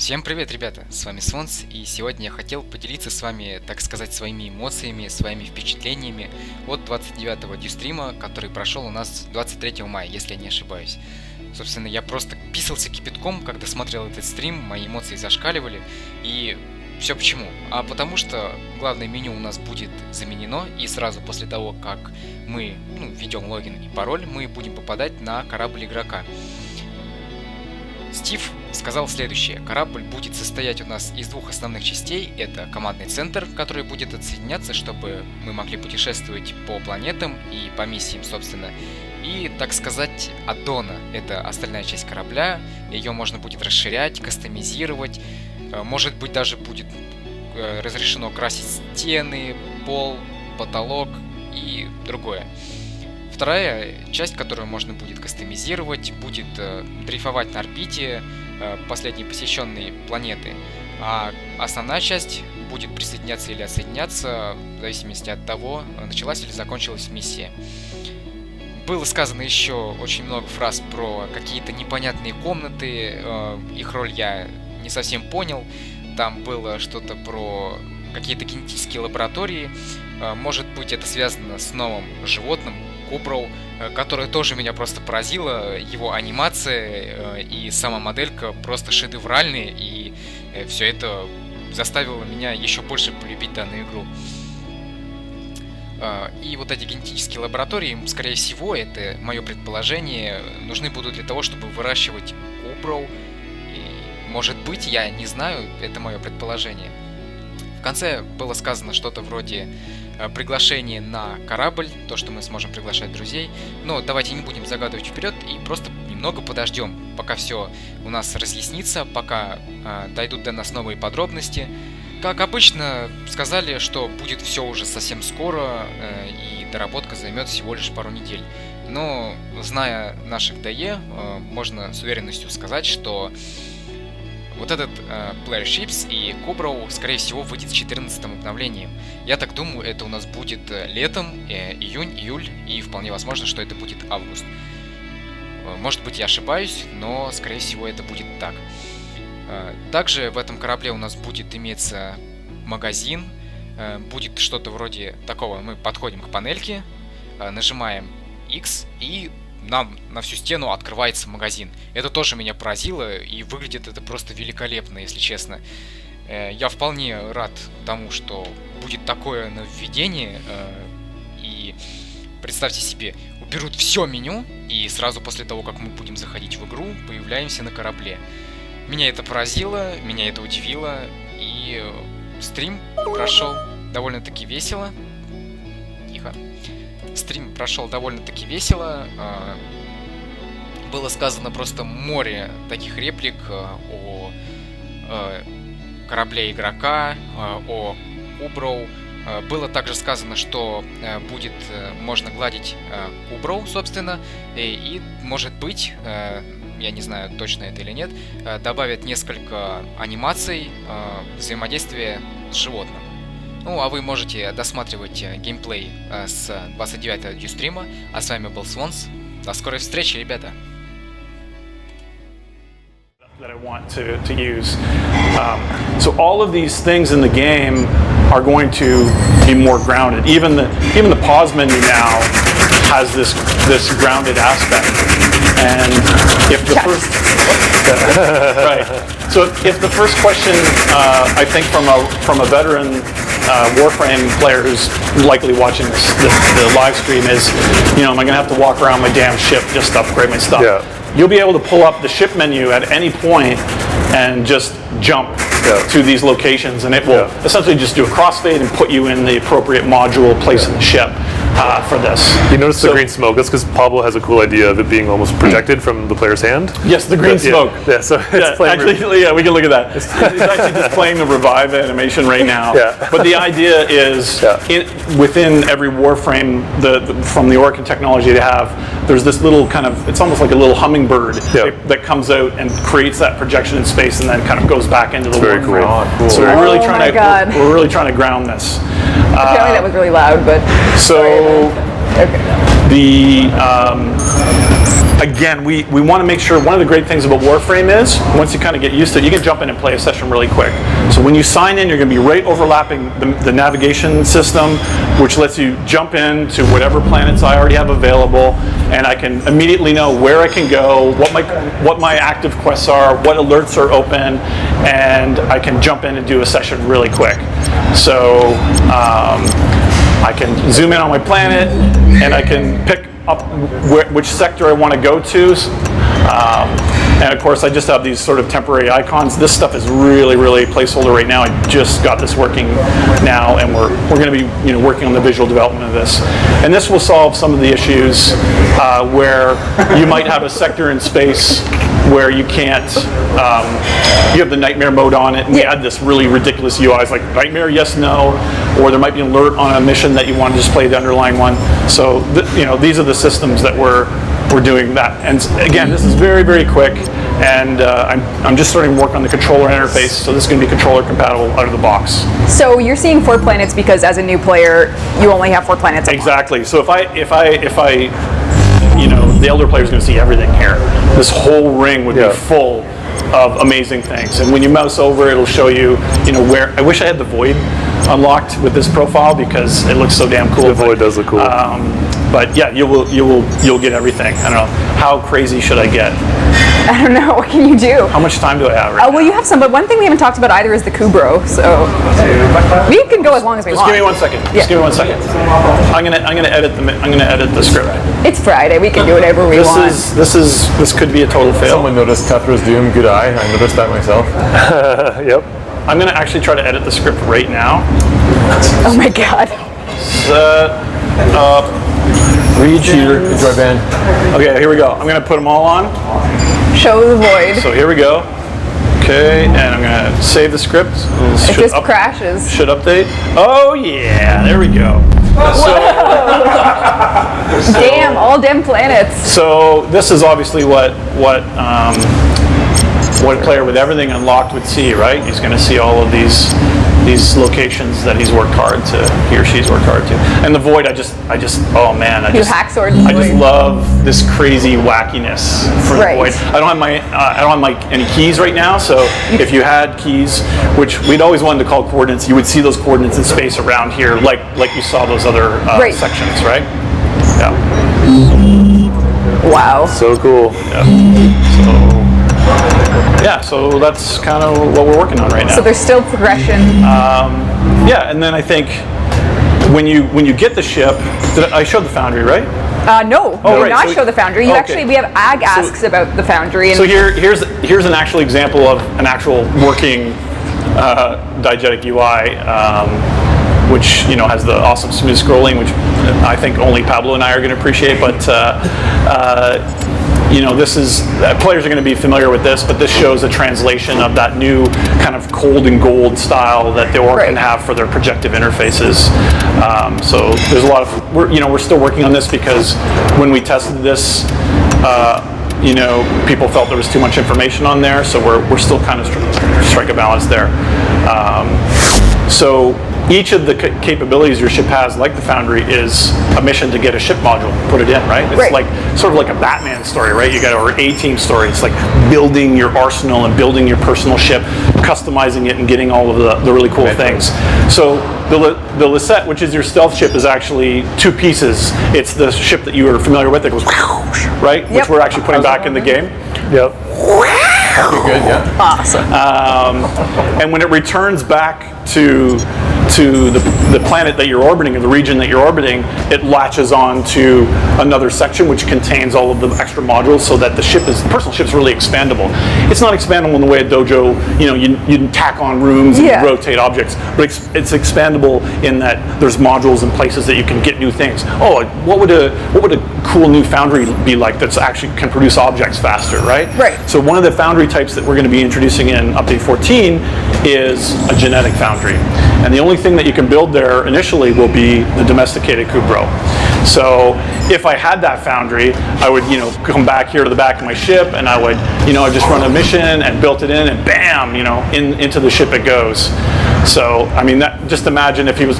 Всем привет, ребята! С вами Svons, и сегодня я хотел поделиться с вами, так сказать, своими эмоциями, своими впечатлениями от 29-го Devstream, который прошел у нас 23 мая, если я не ошибаюсь. Собственно, я просто писался кипятком, когда смотрел этот стрим, мои эмоции зашкаливали, и все почему? А потому что главное меню у нас будет заменено, и сразу после того, как мы введем логин и пароль, мы будем попадать на корабль игрока. Стив сказал следующее. Корабль будет состоять у нас из двух основных частей. Это командный центр, который будет отсоединяться, чтобы мы могли путешествовать по планетам и по миссиям, собственно. И, так сказать, аддона. Это остальная часть корабля. Ее можно будет расширять, кастомизировать. Может быть, даже будет разрешено красить стены, пол, потолок и другое. Вторая часть, которую можно будет кастомизировать, будет дрейфовать на орбите последней посещенной планеты. А основная часть будет присоединяться или отсоединяться, в зависимости от того, началась или закончилась миссия. Было сказано еще очень много фраз про какие-то непонятные комнаты, их роль я не совсем понял. Там было что-то про какие-то генетические лаборатории. Может быть, это связано с новым животным, Коброу, которая тоже меня просто поразила, его анимация и сама моделька просто шедевральные, и все это заставило меня еще больше полюбить данную игру. И вот эти генетические лаборатории, скорее всего, это мое предположение, нужны будут для того, чтобы выращивать Коброу. И, может быть, я не знаю, это мое предположение. В конце было сказано что-то вроде приглашение на корабль, то, что мы сможем приглашать друзей. Но давайте не будем загадывать вперед и просто немного подождем, пока все у нас разъяснится, пока дойдут до нас новые подробности. Как обычно, сказали, что будет все уже совсем скоро, и доработка займет всего лишь пару недель. Но, зная наших ДЕ, можно с уверенностью сказать, что вот этот Player Ships и Коброу, скорее всего, выйдет с 14-м обновлением. Я так думаю, это у нас будет летом, июнь, июль, и вполне возможно, что это будет август. Может быть, я ошибаюсь, но, скорее всего, это будет так. Также в этом корабле у нас будет иметься магазин, будет что-то вроде такого. Мы подходим к панельке, нажимаем X и нам на всю стену открывается магазин. Это тоже меня поразило, и выглядит это просто великолепно, если честно. Я вполне рад тому, что будет такое нововведение. И представьте себе, уберут все меню, и сразу после того, как мы будем заходить в игру, появляемся на корабле. Меня это поразило, меня это удивило, и стрим прошел довольно-таки весело. Тихо. Стрим прошел довольно-таки весело. Было сказано просто море таких реплик о корабле игрока, о Коброу. Было также сказано, что будет можно гладить Коброу, собственно, и может быть, я не знаю, точно это или нет, добавят несколько анимаций взаимодействия с животным. Ну, а вы можете досматривать геймплей с 29-го Devstream. А с вами был Svons. До скорой встречи, ребята! That I want to use. So all of these things in the game are going to be more grounded. Even the pause menu now has this grounded aspect. And if the first right, so if the first question I think from a veteran Warframe player who's likely watching the live stream is, am I going to have to walk around my damn ship just to upgrade my stuff? Yeah. You'll be able to pull up the ship menu at any point and just jump to these locations, and it will essentially just do a crossfade and put you in the appropriate module place in the ship for this. You notice the green smoke? That's because Pablo has a cool idea of it being almost projected from the player's hand. Yes, the green smoke. Yeah, so it's playing. Actually, we can look at that. It's actually just playing the revive animation right now. Yeah. But the idea is within every Warframe, from the Orkin technology they have, there's this little kind of, it's almost like a little hummingbird that comes out and creates that projection in space and then kind of goes back into the Warframe. Cool. Oh, cool. So we're really trying to ground this. Apparently that was really loud, but so okay. Again, we want to make sure, one of the great things about Warframe is, once you kind of get used to it, you can jump in and play a session really quick. So when you sign in, you're going to be right overlapping the navigation system, which lets you jump in to whatever planets I already have available, and I can immediately know where I can go, what my active quests are, what alerts are open, and I can jump in and do a session really quick. So I can zoom in on my planet, and I can pick up which sector I want to go to. And of course, I just have these sort of temporary icons. This stuff is really, really placeholder right now. I just got this working now, and we're going to be working on the visual development of this. And this will solve some of the issues where you might have a sector in space where you can't, you have the nightmare mode on it, and we add this really ridiculous UI. It's like nightmare, yes, no, or there might be an alert on a mission that you want to just play the underlying one. So these are the systems that we're doing that. And again, this is very, very quick, and I'm just starting to work on the controller interface, so this is going to be controller compatible out of the box. So you're seeing 4 planets because as a new player, you only have 4 planets. Exactly. So if I the elder player is going to see everything here. This whole ring would be full of amazing things, and when you mouse over, it'll show you, where. I wish I had the void unlocked with this profile because it looks so damn cool. The void does look cool. But yeah, you'll get everything. I don't know, how crazy should I get? I don't know. What can you do? How much time do I have right now? Well, you have some, but one thing we haven't talked about either is the Kubro. So we can go as long as we want. Just give me 1 second. Just give me 1 second. I'm gonna edit the script. It's Friday. We can do whatever we want. This could be a total fail. Someone noticed Cathra's Doom. Good eye. I noticed that myself. Yep. I'm going to actually try to edit the script right now. Oh my god. Set up, read cheater. Enjoy band. Okay, here we go. I'm going to put them all on. Show the void. So here we go. Okay, and I'm going to save the script. If this crashes. Should update. Oh yeah, there we go. Damn, all dim planets. So this is obviously what a player with everything unlocked would see, right? He's going to see all of these locations that he or she's worked hard to. And the void, I just oh man, I just love this crazy wackiness for the void. I don't have any keys right now, so if you had keys, which we'd always wanted to call coordinates, you would see those coordinates in space around here, like you saw those other sections, right? Yeah. Wow. So cool. Yeah, so that's kind of what we're working on right now. So there's still progression. Yeah, and then I think when you get the ship, I showed the foundry, right? No, we did not show the foundry. We have Ag asks about the foundry. And so here's an actual example of an actual working diegetic UI, which has the awesome smooth scrolling, which I think only Pablo and I are going to appreciate. But this is, players are going to be familiar with this, but this shows a translation of that new kind of cold and gold style that the Orc can have for their projective interfaces. So there's a lot of, we're still working on this because when we tested this, people felt there was too much information on there, so we're still kind of strike a balance there. So each of the capabilities your ship has, like the Foundry, is a mission to get a ship module, put it in, right? It's like sort of like a Batman story, right? You got our A-Team story. It's like building your arsenal and building your personal ship, customizing it, and getting all of the really cool things. So the Lisette, which is your stealth ship, is actually 2 pieces. It's the ship that you are familiar with that goes, right? Which we're actually putting back in the game. Yep. That'd be good, yeah. Awesome. And when it returns back to the planet that you're orbiting, or the region that you're orbiting, it latches on to another section which contains all of the extra modules, so that the personal ship's really expandable. It's not expandable in the way a dojo, you tack on rooms and rotate objects, but it's expandable in that there's modules and places that you can get new things. Oh, what would a cool new foundry be like that's actually can produce objects faster, right? Right. So one of the foundry types that we're going to be introducing in update 14 is a genetic foundry. And the only thing that you can build there initially will be the domesticated Kubro. So if I had that foundry, I would, come back here to the back of my ship, and I would, I'd just run a mission and built it in, and bam, into the ship it goes. So, I mean, just imagine if he was,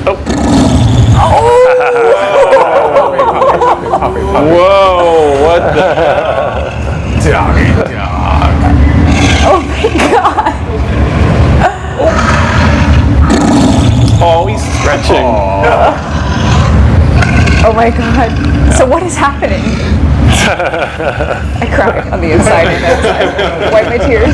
Oh my god. So what is happening? I cry on the inside and outside. Wipe my tears.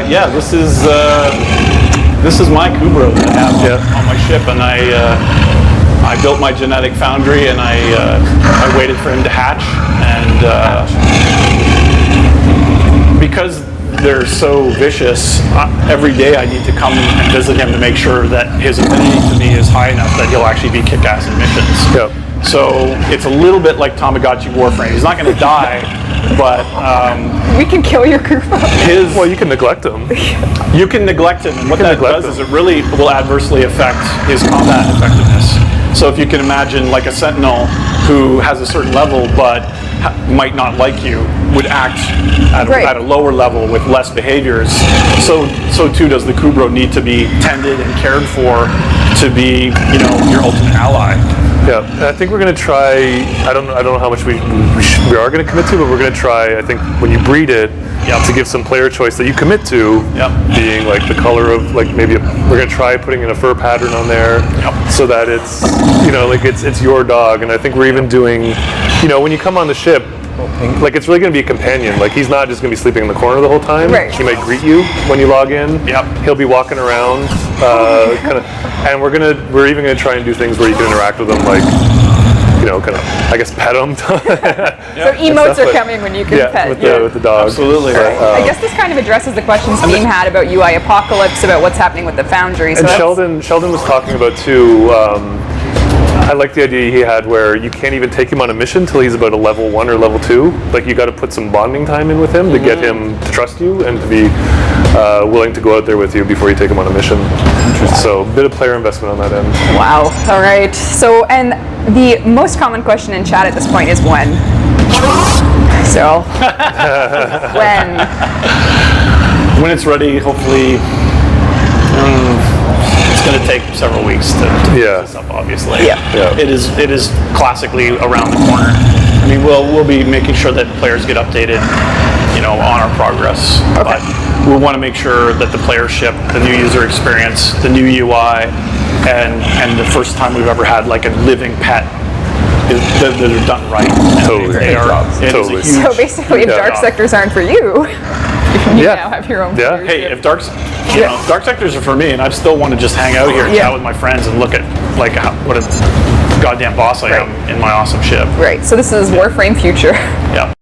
Yeah, this is my Kubro that I have on my ship, and I built my genetic foundry, and I waited for him to hatch, and because they're so vicious, every day I need to come and visit him to make sure that his affinity to me is high enough that he'll actually be kick-ass in missions. Yep. So it's a little bit like Tamagotchi Warframe. He's not going to die, but We can kill your Kubro. Well, you can neglect him. you can neglect him, and what that does is it really will adversely affect his combat effectiveness. So if you can imagine like a sentinel who has a certain level but might not like you, would act at a lower level with less behaviors, so too does the Kubro need to be tended and cared for to be, your ultimate ally. Yeah, and I think we're going to try, I don't know how much we are going to commit to, but we're going to try, I think, when you breed it, to give some player choice that you commit to, being like the color of, like maybe, we're going to try putting in a fur pattern on there, so that it's, like it's your dog. And I think we're even doing, when you come on the ship, like it's really going to be a companion. Like he's not just going to be sleeping in the corner the whole time. Right. He might greet you when you log in. He'll be walking around, kind of, and we're even going to try and do things where you can interact with him, like, kind of, I guess, pet him. So emotes are coming when you can pet. With the dog. Absolutely. I guess this kind of addresses the questions Steam had about UI Apocalypse, about what's happening with the Foundry. So and Sheldon was talking about too. I like the idea he had where you can't even take him on a mission till he's about a level 1 or level 2. Like you got to put some bonding time in with him to get him to trust you and to be willing to go out there with you before you take him on a mission. So a bit of player investment on that end. Wow. All right. So, and the most common question in chat at this point is when. So, When it's ready, hopefully. It's going to take several weeks to put this up, obviously. It is classically around the corner. I mean, we'll be making sure that players get updated, on our progress. But we want to make sure that the player ship, the new user experience, the new UI, and the first time we've ever had like a living pet, that are done right. Totally. Totally. So basically, if dark sectors aren't for you, you now have your own. Yeah. Hey, if dark sectors are for me, and I still want to just hang out here and chat with my friends and look at like what a goddamn boss I am in my awesome ship. Right. So this is Warframe Future. Yeah.